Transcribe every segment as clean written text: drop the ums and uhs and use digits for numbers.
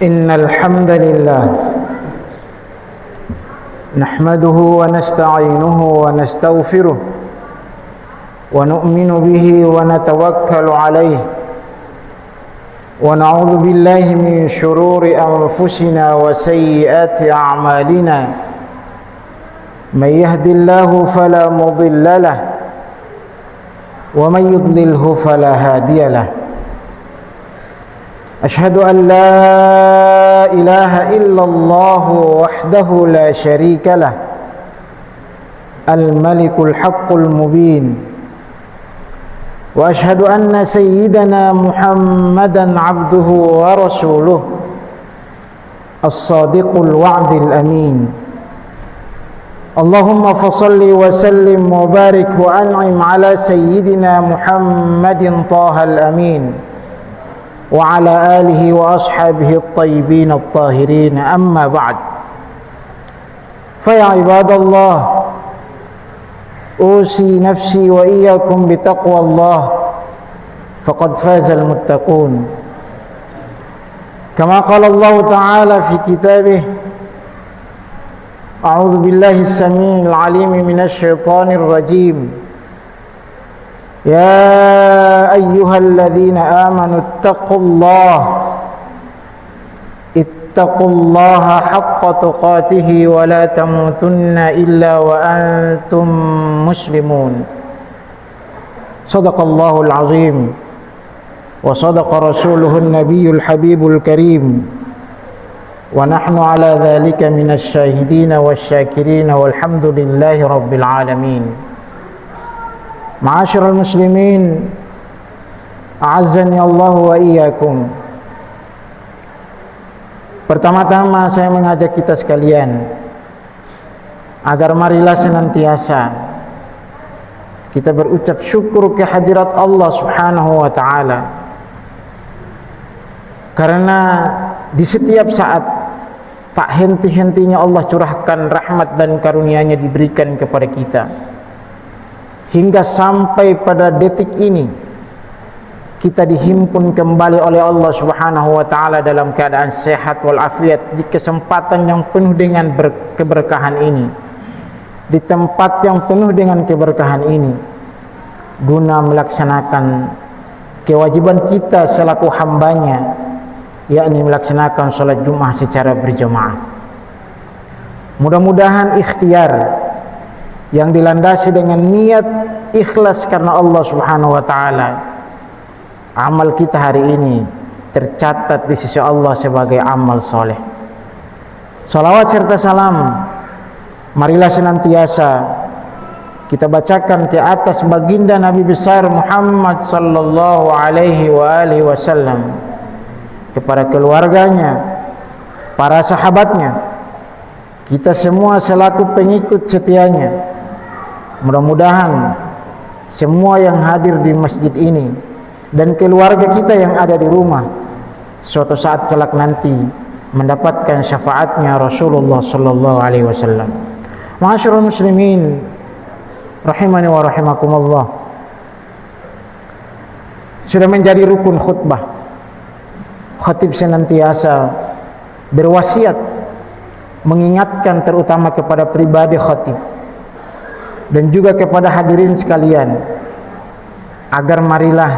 إن الحمد لله نحمده ونستعينه ونستغفره ونؤمن به ونتوكل عليه ونعوذ بالله من شرور أنفسنا وسيئات أعمالنا من يهد الله فلا مضل له ومن يضلله فلا هادي له أشهد أن لا إله إلا الله وحده لا شريك له الملك الحق المبين وأشهد أن سيدنا محمدا عبده ورسوله الصادق الوعد الأمين اللهم فصل وسلم وبارك وأنعم على سيدنا محمد طه الأمين وعلى آله وأصحابه الطيبين الطاهرين أما بعد فيا عباد الله أوصي نفسي وإياكم بتقوى الله فقد فاز المتقون كما قال الله تعالى في كتابه أعوذ بالله السميع العليم من الشيطان الرجيم يا أيها الذين آمنوا اتقوا الله حق تقاته ولا تموتن إلا وأنتم مسلمون صدق الله العظيم وصدق رسوله النبي الحبيب الكريم ونحن على ذلك من الشاهدين والشاكرين والحمد لله رب العالمين Ma'asyiral muslimin, a'azzani Allah wa iyyakum. Pertama-tama saya mengajak kita sekalian agar marilah senantiasa kita berucap syukur kehadirat Allah Subhanahu wa taala. Karena di setiap saat tak henti-hentinya Allah curahkan rahmat dan karunia-Nya diberikan kepada kita. Hingga sampai pada detik ini kita dihimpun kembali oleh Allah Subhanahu wa taala dalam keadaan sehat walafiat di kesempatan yang penuh dengan keberkahan ini, di tempat yang penuh dengan keberkahan ini, guna melaksanakan kewajiban kita selaku hambanya, yakni melaksanakan salat Jumat secara berjamaah. Mudah-mudahan ikhtiar yang dilandasi dengan niat ikhlas karena Allah Subhanahu wa taala, amal kita hari ini tercatat di sisi Allah sebagai amal soleh. Salawat serta salam marilah senantiasa kita bacakan ke atas baginda Nabi besar Muhammad sallallahu alaihi wasallam, kepada keluarganya, para sahabatnya, kita semua selaku pengikut setianya. Mudah-mudahan semua yang hadir di masjid ini dan keluarga kita yang ada di rumah suatu saat kelak nanti mendapatkan syafaatnya Rasulullah sallallahu alaihi wasallam. Ma'asyiral muslimin rahimani wa rahimakumullah. Sudah menjadi rukun khutbah, khatib senantiasa berwasiat mengingatkan terutama kepada pribadi khatib dan juga kepada hadirin sekalian agar marilah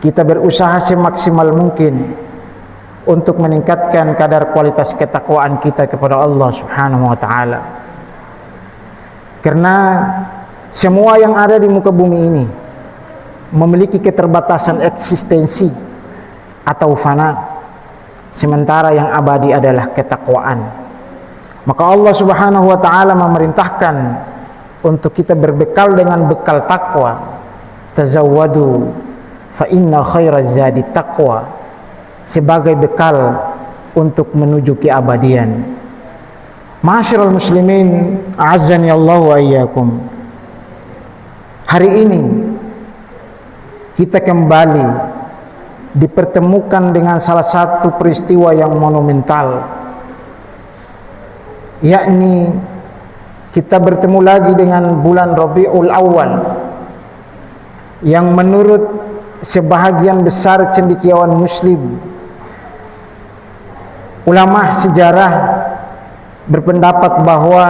kita berusaha semaksimal mungkin untuk meningkatkan kadar kualitas ketakwaan kita kepada Allah Subhanahu wa taala. Karena semua yang ada di muka bumi ini memiliki keterbatasan eksistensi atau fana, sementara yang abadi adalah ketakwaan. Maka Allah Subhanahu wa taala memerintahkan untuk kita berbekal dengan bekal takwa. Tazawwadu fa inna khairaz zadi taqwa, sebagai bekal untuk menuju keabadian. Ma'asyiral muslimin, a'azzani Allah wa iyyakum. Hari ini kita kembali dipertemukan dengan salah satu peristiwa yang monumental, yakni kita bertemu lagi dengan bulan Rabiul Awal yang menurut sebahagian besar cendekiawan muslim ulama sejarah berpendapat bahwa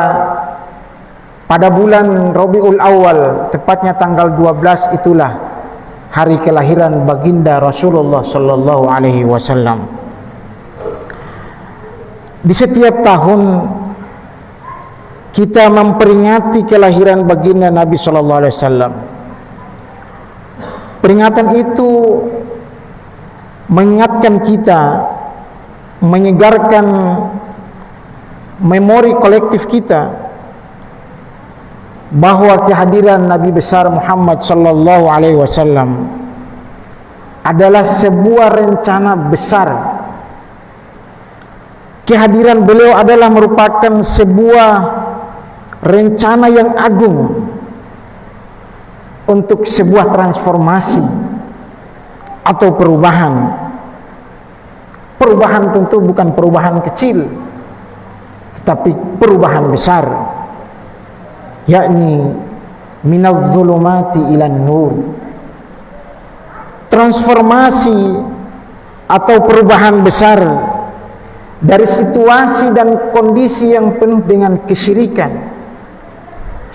pada bulan Rabiul Awal, tepatnya tanggal 12, itulah hari kelahiran baginda Rasulullah sallallahu alaihi wasallam. Di setiap tahun kita memperingati kelahiran baginda Nabi sallallahu alaihi wasallam. Peringatan itu mengingatkan kita, menyegarkan memori kolektif kita bahwa kehadiran Nabi besar Muhammad sallallahu alaihi wasallam adalah sebuah rencana besar. Kehadiran beliau adalah merupakan sebuah rencana yang agung untuk sebuah transformasi atau perubahan. Perubahan tentu bukan perubahan kecil, tetapi perubahan besar, yakni minaz zulumati ilan nur. Transformasi atau perubahan besar dari situasi dan kondisi yang penuh dengan kesyirikan,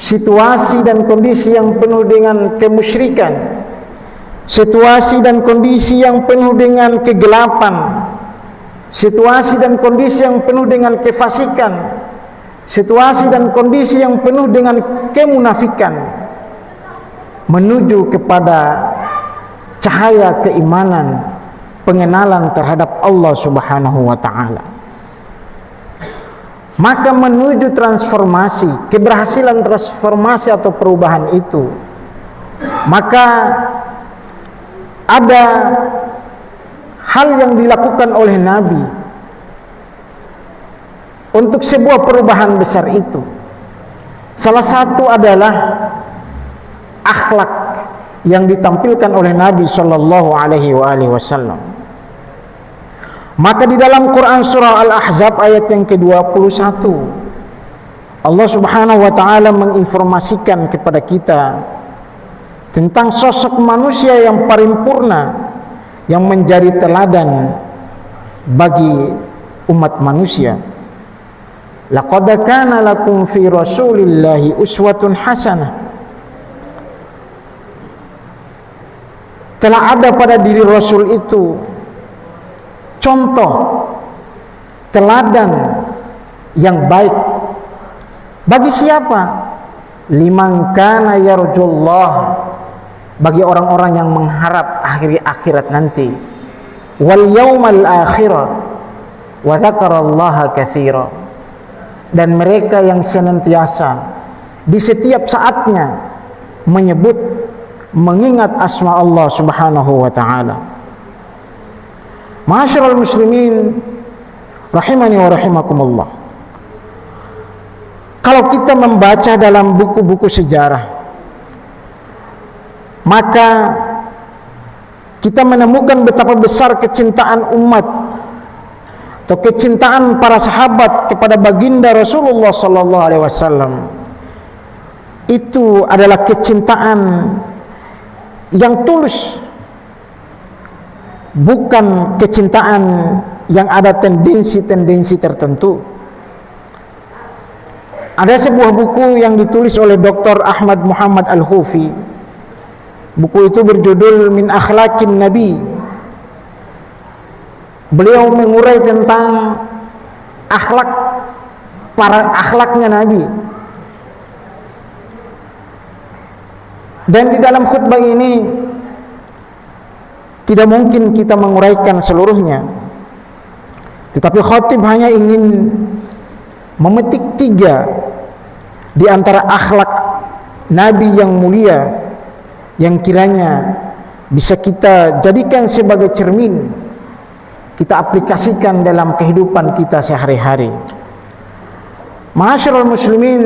situasi dan kondisi yang penuh dengan kemusyrikan, situasi dan kondisi yang penuh dengan kegelapan, situasi dan kondisi yang penuh dengan kefasikan, situasi dan kondisi yang penuh dengan kemunafikan, menuju kepada cahaya keimanan, pengenalan terhadap Allah Subhanahu wa ta'ala. Maka menuju transformasi, keberhasilan transformasi atau perubahan itu, maka ada hal yang dilakukan oleh Nabi untuk sebuah perubahan besar itu. Salah satu adalah akhlak yang ditampilkan oleh Nabi sallallahu alaihi wasallam. Maka di dalam Quran surah Al-Ahzab ayat yang ke-21, Allah Subhanahu wa taala menginformasikan kepada kita tentang sosok manusia yang paripurna, yang menjadi teladan bagi umat manusia. Laqad kana lakum fi Rasulillahi uswatun hasanah. Telah ada pada diri Rasul itu contoh teladan yang baik. Bagi siapa? Liman kana yarjullah, bagi orang-orang yang mengharap akhirat nanti, wal yaumal akhirah wa dzakarallaha katsira, dan mereka yang senantiasa di setiap saatnya menyebut, mengingat asma Allah Subhanahu wa ta'ala. Ma'asyiral muslimin rahimani wa rahimakumullah. Kalau kita membaca dalam buku-buku sejarah, maka kita menemukan betapa besar kecintaan umat atau kecintaan para sahabat kepada baginda Rasulullah sallallahu alaihi wasallam. Itu adalah kecintaan yang tulus, bukan kecintaan yang ada tendensi-tendensi tertentu. Ada sebuah buku yang ditulis oleh Dr. Ahmad Muhammad Al-Hufi. Buku itu berjudul Min Akhlaqin Nabi. Beliau mengurai tentang akhlaknya Nabi. Dan di dalam khutbah ini tidak mungkin kita menguraikan seluruhnya, tetapi khatib hanya ingin memetik 3 di antara akhlak Nabi yang mulia yang kiranya bisa kita jadikan sebagai cermin, kita aplikasikan dalam kehidupan kita sehari-hari. Ma'asyiral muslimin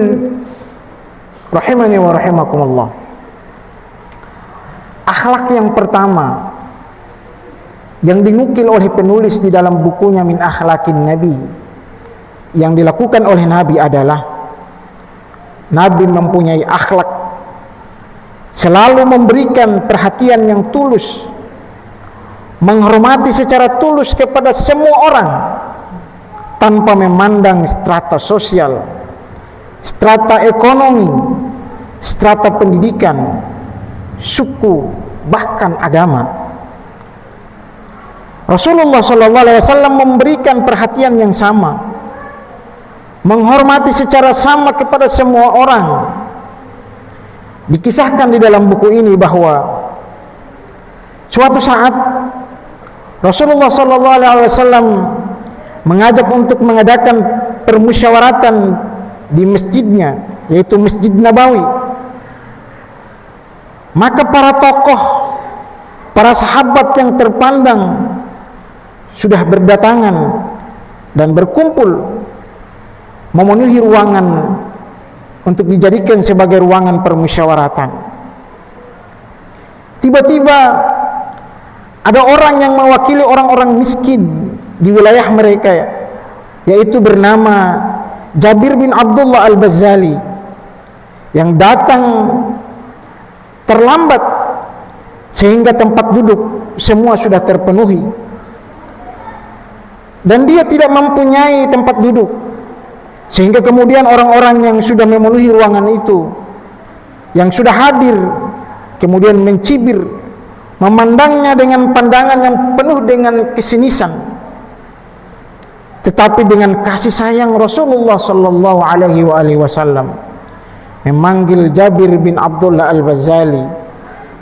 rahimani wa rahimakumullah. Akhlak yang pertama yang dinukil oleh penulis di dalam bukunya Min Akhlaqin Nabi, yang dilakukan oleh Nabi adalah Nabi mempunyai akhlak selalu memberikan perhatian yang tulus, menghormati secara tulus kepada semua orang, tanpa memandang strata sosial, strata ekonomi, strata pendidikan, suku, bahkan agama. Rasulullah SAW memberikan perhatian yang sama, menghormati secara sama kepada semua orang. Dikisahkan di dalam buku ini bahwa suatu saat Rasulullah SAW mengajak untuk mengadakan permusyawaratan di masjidnya, yaitu Masjid Nabawi. Maka para tokoh, para sahabat yang terpandang sudah berdatangan dan berkumpul memenuhi ruangan untuk dijadikan sebagai ruangan permusyawaratan. Tiba-tiba ada orang yang mewakili orang-orang miskin di wilayah mereka, yaitu bernama Jabir bin Abdullah Al-Bazzali, yang datang terlambat sehingga tempat duduk semua sudah terpenuhi dan dia tidak mempunyai tempat duduk, sehingga kemudian orang-orang yang sudah memenuhi ruangan itu, yang sudah hadir, kemudian mencibir, memandangnya dengan pandangan yang penuh dengan kesinisan. Tetapi dengan kasih sayang Rasulullah sallallahu alaihi wasallam memanggil Jabir bin Abdullah Al-Bazzali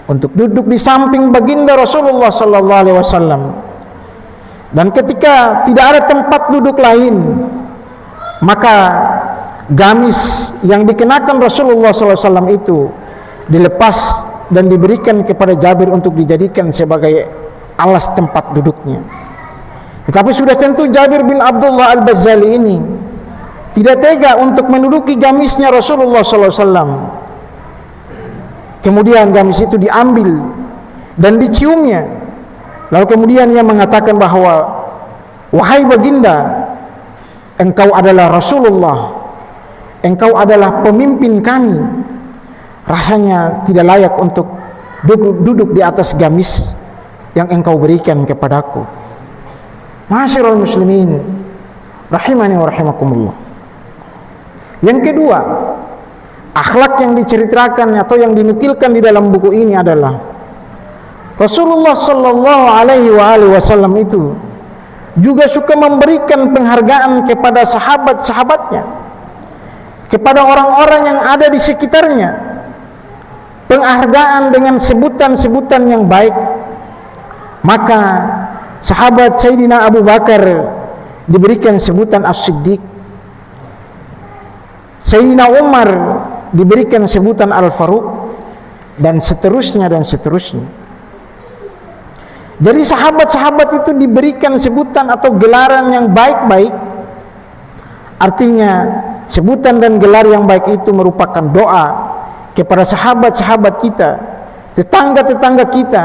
untuk duduk di samping baginda Rasulullah sallallahu alaihi wasallam. Dan ketika tidak ada tempat duduk lain, maka gamis yang dikenakan Rasulullah SAW itu dilepas dan diberikan kepada Jabir untuk dijadikan sebagai alas tempat duduknya. Tetapi sudah tentu Jabir bin Abdullah Al-Bazzali ini tidak tega untuk menduduki gamisnya Rasulullah SAW. Kemudian gamis itu diambil dan diciumnya. Lalu kemudian ia mengatakan bahwa, wahai baginda, engkau adalah Rasulullah, engkau adalah pemimpin kami. Rasanya tidak layak untuk duduk di atas gamis yang engkau berikan kepadaku. Ma'asyiral muslimin rahimani wa rahimakumullah. Yang kedua, akhlak yang diceritakan atau yang dinukilkan di dalam buku ini adalah Rasulullah sallallahu alaihi wasallam itu juga suka memberikan penghargaan kepada sahabat-sahabatnya, kepada orang-orang yang ada di sekitarnya. Penghargaan dengan sebutan-sebutan yang baik. Maka sahabat Sayyidina Abu Bakar diberikan sebutan As-Siddiq, Sayyidina Umar diberikan sebutan Al-Faruq, dan seterusnya dan seterusnya. Jadi sahabat-sahabat itu diberikan sebutan atau gelaran yang baik-baik. Artinya sebutan dan gelar yang baik itu merupakan doa kepada sahabat-sahabat kita, tetangga-tetangga kita,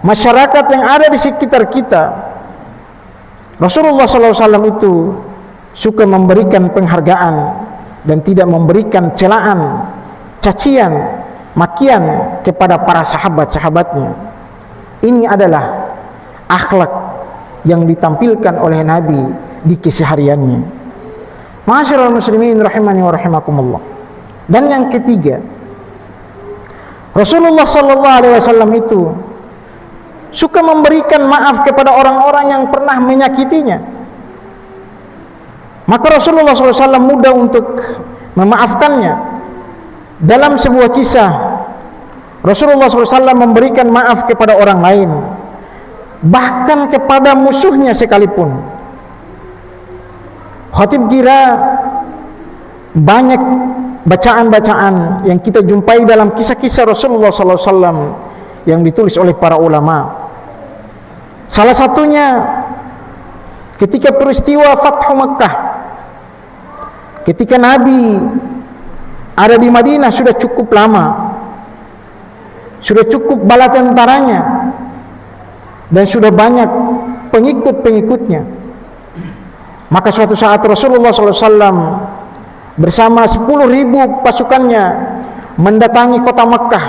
masyarakat yang ada di sekitar kita. Rasulullah SAW itu suka memberikan penghargaan dan tidak memberikan celaan, cacian, makian kepada para sahabat-sahabatnya. Ini adalah akhlak yang ditampilkan oleh Nabi di kesehariannya. Ma'asyiral muslimin rahimani wa rahimakumullah. Dan yang ketiga, Rasulullah sallallahu alaihi wasallam itu suka memberikan maaf kepada orang-orang yang pernah menyakitinya. Maka Rasulullah SAW mudah untuk memaafkannya. Dalam sebuah kisah, Rasulullah SAW memberikan maaf kepada orang lain, bahkan kepada musuhnya sekalipun. Khatib kira banyak bacaan-bacaan yang kita jumpai dalam kisah-kisah Rasulullah SAW yang ditulis oleh para ulama. Salah satunya ketika peristiwa Fathu Makkah, ketika Nabi ada di Madinah sudah cukup lama, sudah cukup bala tentaranya, dan sudah banyak pengikut-pengikutnya. Maka suatu saat Rasulullah SAW bersama 10.000 pasukannya mendatangi kota Makkah,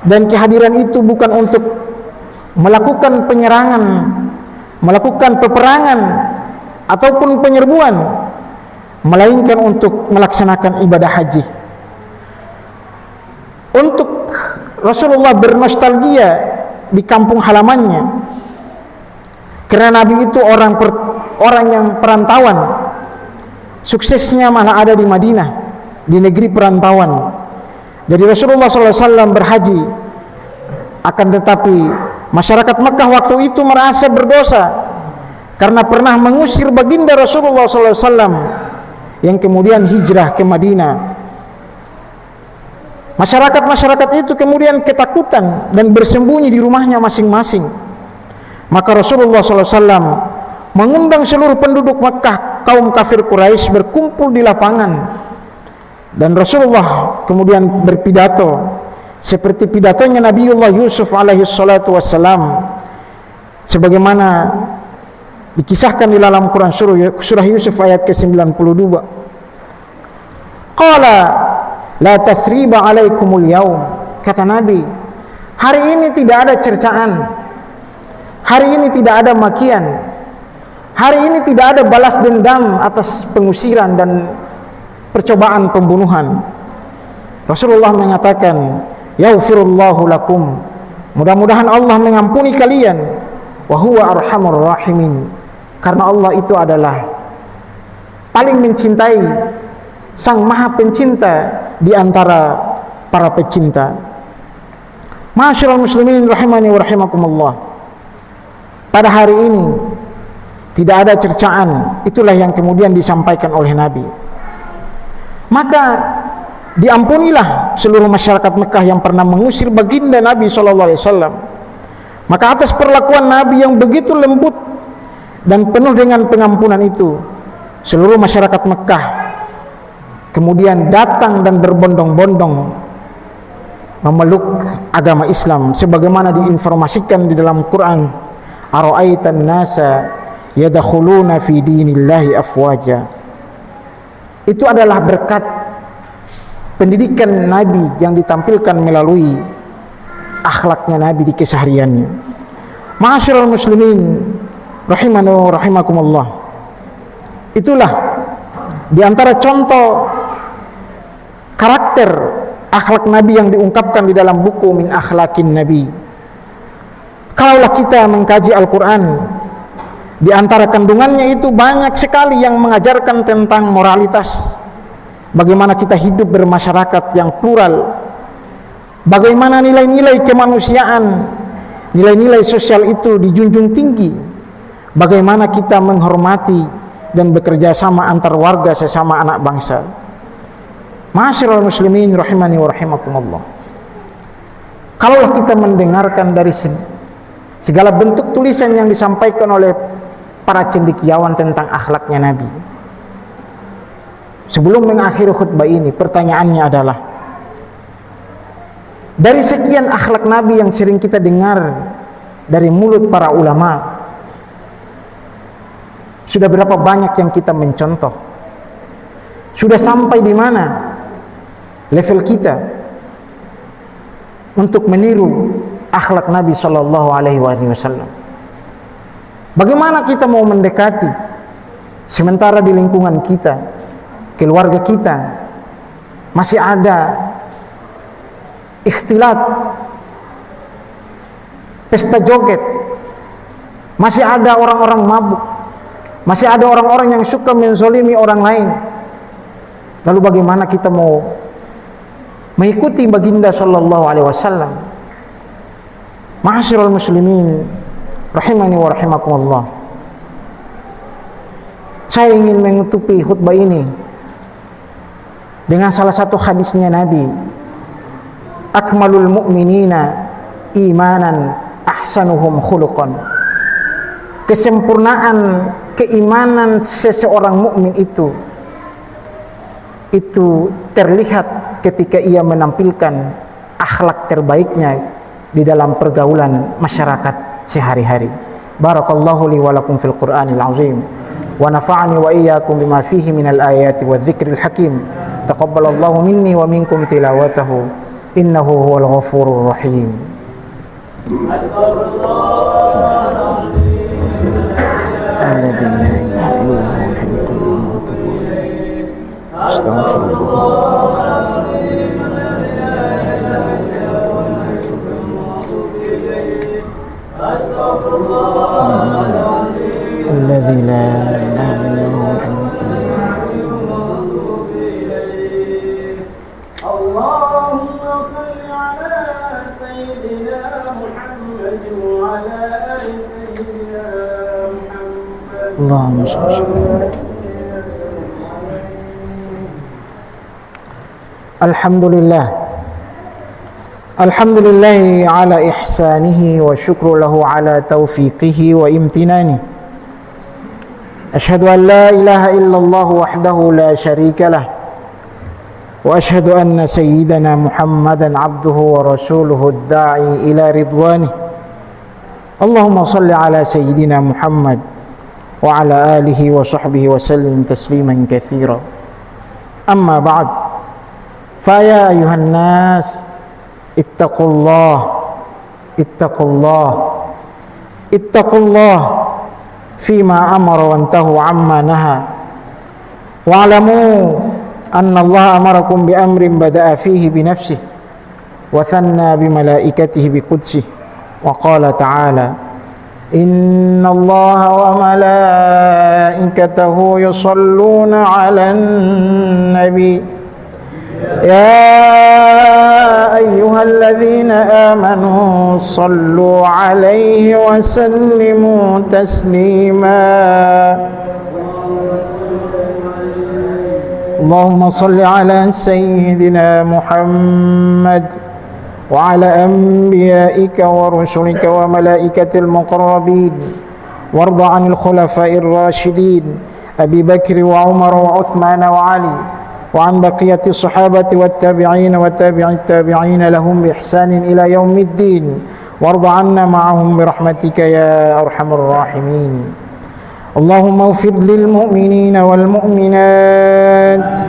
dan kehadiran itu bukan untuk melakukan penyerangan, melakukan peperangan, ataupun penyerbuan, melainkan untuk melaksanakan ibadah haji. Untuk Rasulullah bernostalgia di kampung halamannya, karena Nabi itu orang yang perantauan, suksesnya malah ada di Madinah, di negeri perantauan. Jadi Rasulullah SAW berhaji, akan tetapi masyarakat Mekah waktu itu merasa berdosa karena pernah mengusir baginda Rasulullah SAW yang kemudian hijrah ke Madinah. Masyarakat itu kemudian ketakutan dan bersembunyi di rumahnya masing-masing. Maka Rasulullah SAW mengundang seluruh penduduk Mekah, kaum kafir Quraisy berkumpul di lapangan, dan Rasulullah kemudian berpidato seperti pidatonya Nabiullah Yusuf alaihi salatu wassalam, sebagaimana dikisahkan di dalam Quran surah Yusuf ayat ke-92. Qala la tathriba alaikumul yaum, kata Nabi, hari ini tidak ada cercaan, hari ini tidak ada makian, hari ini tidak ada balas dendam atas pengusiran dan percobaan pembunuhan. Rasulullah mengatakan, yaghfirullahu lakum, mudah-mudahan Allah mengampuni kalian, wa huwa arhamur rahimin, karena Allah itu adalah paling mencintai, sang maha pencinta di antara para pecinta. Ma'asyiral muslimin rahimani wa rahimakumullah, pada hari ini tidak ada cercaan, itulah yang kemudian disampaikan oleh Nabi. Maka diampunilah seluruh masyarakat Mekah yang pernah mengusir baginda Nabi SAW. Maka atas perlakuan Nabi yang begitu lembut dan penuh dengan pengampunan itu, seluruh masyarakat Mekah kemudian datang dan berbondong-bondong memeluk agama Islam, sebagaimana diinformasikan di dalam Quran, ara'aitan nasa yadkhuluna fi dinillahi afwaja. Itu adalah berkat pendidikan Nabi yang ditampilkan melalui akhlaknya Nabi di kesehariannya. Ma'asyiral muslimin rahimani wa rahimakumullah, itulah di antara contoh karakter akhlak Nabi yang diungkapkan di dalam buku Min Akhlaqin Nabi. Kalaulah kita mengkaji Al-Quran, di antara kandungannya itu banyak sekali yang mengajarkan tentang moralitas, bagaimana kita hidup bermasyarakat yang plural, bagaimana nilai-nilai kemanusiaan, nilai-nilai sosial itu dijunjung tinggi, bagaimana kita menghormati dan bekerja sama antar warga sesama anak bangsa. Ma'asyiral muslimin rahimani wa rahimakumullah, kalaulah kita mendengarkan dari segala bentuk tulisan yang disampaikan oleh para cendekiawan tentang akhlaknya Nabi, sebelum mengakhiri khutbah ini, pertanyaannya adalah, dari sekian akhlak Nabi yang sering kita dengar dari mulut para ulama, sudah berapa banyak yang kita mencontoh? Sudah sampai di mana level kita untuk meniru akhlak Nabi sallallahu alaihi wasallam? Bagaimana kita mau mendekati sementara di lingkungan kita, keluarga kita masih ada ikhtilat, pesta joget, masih ada orang-orang mabuk, masih ada orang-orang yang suka menzolimi orang lain. Lalu bagaimana kita mau mengikuti baginda sallallahu alaihi wasallam? Ma'asyiral muslimin rahimani wa rahimakumullah, saya ingin menutupi khutbah ini dengan salah satu hadisnya Nabi, akmalul mu'minina imanan ahsanuhum khuluqan. Kesempurnaan keimanan seseorang mukmin itu terlihat ketika ia menampilkan akhlak terbaiknya di dalam pergaulan masyarakat sehari-hari. Barakallahu li wa lakum fil Qur'anil azim, wa nafa'ani wa iyyakum bima fihi minal ayati wadh-dhikril hakim. Taqabbalallahu minni wa minkum tilawatahu, innahu huwal ghafurur rahim. Astagfirullah. الذي لا إله إلا هو الحي اللهم صل على سيدنا محمد وعلى آل سيدنا محمد. اللهم صل وسلم. الحمد لله على إحسانه وشكر له على توفيقه وامتنانه. أشهد أن لا إله إلا الله وحده لا شريك له، وأشهد أن سيدنا محمدا عبده ورسوله الداعي إلى رضوانه. اللهم صل على سيدنا محمد وعلى آله وصحبه وسلم تسليما كثيرا. أما بعد، فيا أيها الناس اتقوا الله فيما أمر وانتهوا عما نهى، واعلموا أن الله أمركم بأمر بدأ فيه بنفسه وثنى بملائكته بقدسه، وقال تعالى: إن الله وملائكته يصلون على النبي يا أيها الذين آمنوا صلوا عليه وسلموا تسليما. اللهم صل على سيدنا محمد وعلى أنبيائك ورسلك وملائكة المقربين، وارض عن الخلفاء الراشدين أبي بكر وعمر وعثمان وعلي، وعن بقية الصحابة والتابعين وتابع التابعين لهم بإحسان إلى يوم الدين، وارض عنا معهم برحمتك يا أرحم الراحمين. اللهم اغفر للمؤمنين والمؤمنات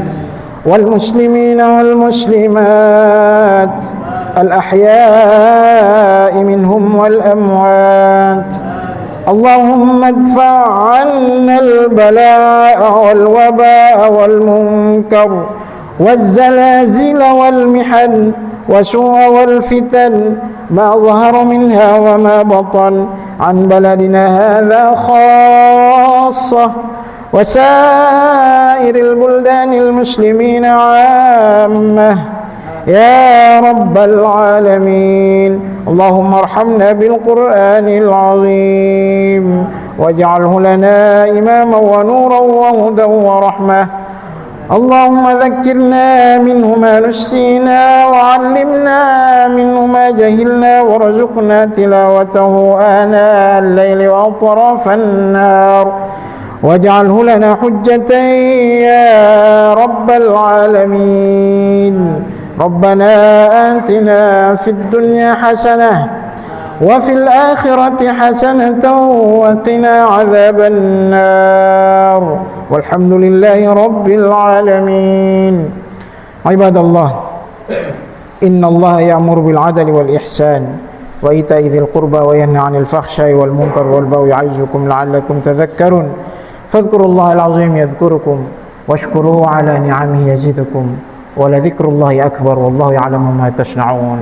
والمسلمين والمسلمات الأحياء منهم والأموات. اللهم ادفع عنا البلاء والوباء والمنكر والزلازل والمحن وسوء والفتن ما ظهر منها وما بطن عن بلدنا هذا خاصة وسائر البلدان المسلمين عامة يا رب العالمين. اللهم ارحمنا بالقرآن العظيم واجعله لنا إماما ونورا وهدى ورحمة. اللهم ذكرنا منه ما نسينا وعلمنا منه ما جهلنا وارزقنا تلاوته آناء الليل وأطراف النار واجعله لنا حجة يا رب العالمين. ربنا آتنا في الدنيا حسنة وفي الآخرة حسنة وقنا عذاب النار، والحمد لله رب العالمين. عباد الله، إن الله يأمر بالعدل والإحسان وإيتاء ذي القربى وينهى عن الفحشاء والمنكر والبغي يعظكم لعلكم تذكرون. فاذكروا الله العظيم يذكركم واشكروه على نعمه يزدكم ولذكر الله أكبر والله يعلم ما تصنعون.